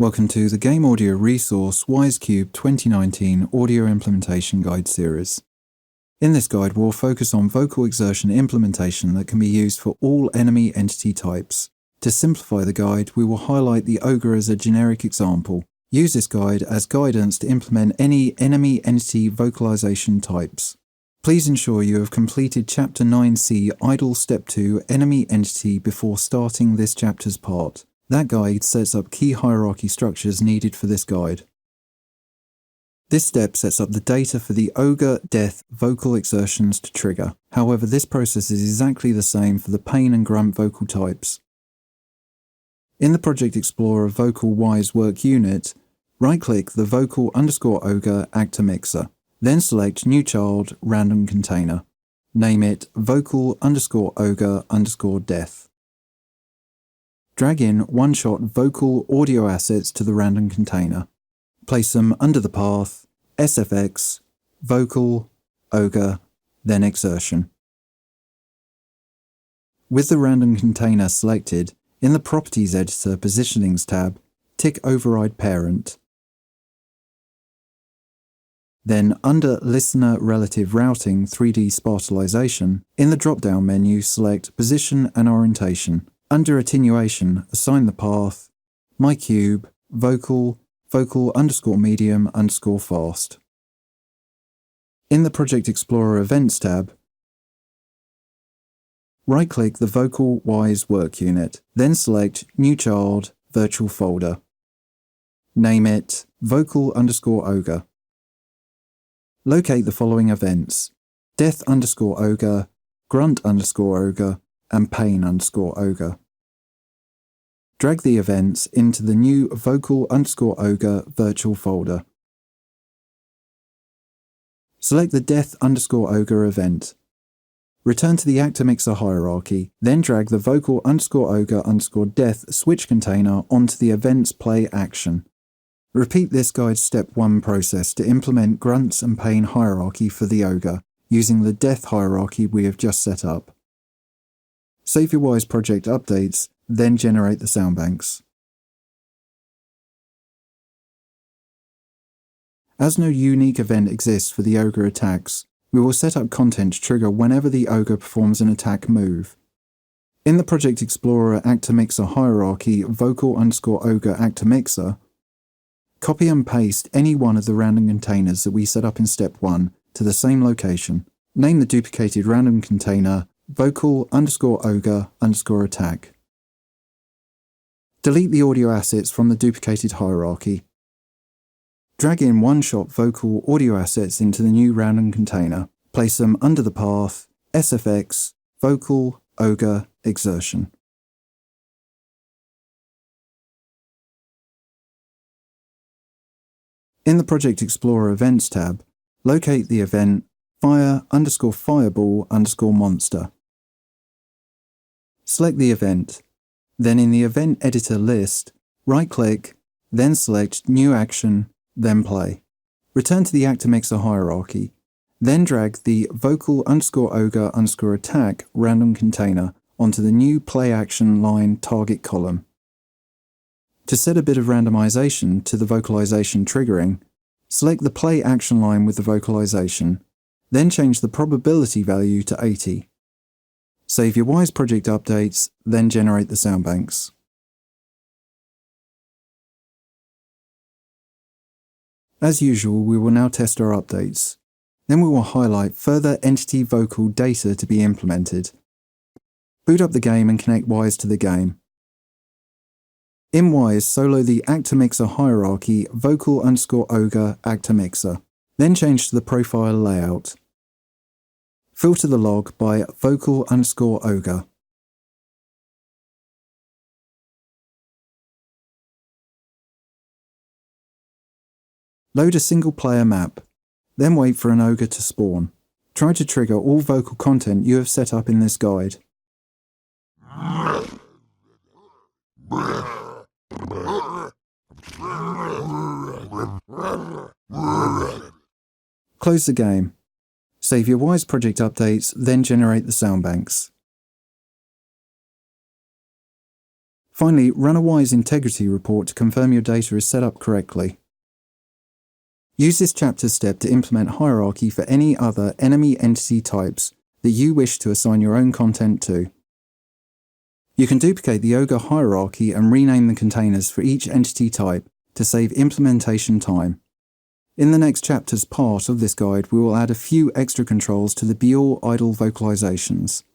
Welcome to the Game Audio Resource WiseCube 2019 Audio Implementation Guide Series. In this guide, we'll focus on vocal exertion implementation that can be used for all enemy entity types. To simplify the guide, we will highlight the Ogre as a generic example. Use this guide as guidance to implement any enemy entity vocalization types. Please ensure you have completed Chapter 9C Idle Step 2 Enemy Entity before starting this chapter's part. That guide sets up key hierarchy structures needed for this guide. This step sets up the data for the Ogre Death vocal exertions to trigger. However, this process is exactly the same for the pain and grunt vocal types. In the Project Explorer Vocalwise work unit, right-click the vocal_ogre actor mixer. Then select New Child Random Container. Name it vocal_ogre_death. Drag in one-shot vocal audio assets to the random container. Place them under the path SFX, vocal, ogre, then exertion. With the random container selected, in the Properties Editor Positionings tab, tick Override Parent. Then, under Listener Relative Routing 3D Spatialization, in the drop-down menu select Position and Orientation. Under Attenuation, assign the path myCube, vocal_medium_fast. In the Project Explorer Events tab, right-click the Vocalwise work unit, then select New Child Virtual Folder. Name it vocal_ogre. Locate the following events: death_ogre, grunt_ogre, and pain_ogre. Drag the events into the new vocal_ogre virtual folder. Select the death_ogre event. Return to the actor mixer hierarchy, then drag the vocal_ogre_death switch container onto the event's play action. Repeat this guide's step 1 process to implement grunts and pain hierarchy for the ogre, using the death hierarchy we have just set up. Save your Wise project updates, then generate the sound banks. As no unique event exists for the Ogre Attacks, we will set up content to trigger whenever the ogre performs an attack move. In the Project Explorer Actor Mixer hierarchy vocal_ogre actor mixer, copy and paste any one of the random containers that we set up in step 1 to the same location. Name the duplicated random container vocal_ogre_attack. Delete the audio assets from the duplicated hierarchy. Drag in one-shot vocal audio assets into the new random container. Place them under the path SFX, vocal, ogre, exertion. In the Project Explorer Events tab, locate the event fire_fireball_monster. Select the event. Then in the Event Editor list, right-click, then select New Action, then Play. Return to the Actor Mixer hierarchy, then drag the vocal_ogre_attack random container onto the new Play Action line target column. To set a bit of randomization to the vocalization triggering, select the Play Action line with the vocalization, then change the probability value to 80. Save your Wise project updates, then generate the sound banks. As usual, we will now test our updates. Then we will highlight further entity vocal data to be implemented. Boot up the game and connect Wise to the game. In Wise, solo the actor mixer hierarchy vocal_ogre actor mixer. Then change to the profile layout. Filter the log by vocal_ogre. Load a single player map, then wait for an ogre to spawn. Try to trigger all vocal content you have set up in this guide. Close the game. Save your Wise project updates, then generate the sound banks. Finally, run a Wwise integrity report to confirm your data is set up correctly. Use this chapter step to implement hierarchy for any other enemy entity types that you wish to assign your own content to. You can duplicate the Ogre hierarchy and rename the containers for each entity type to save implementation time. In the next chapter's part of this guide, we will add a few extra controls to the Bure idle vocalizations.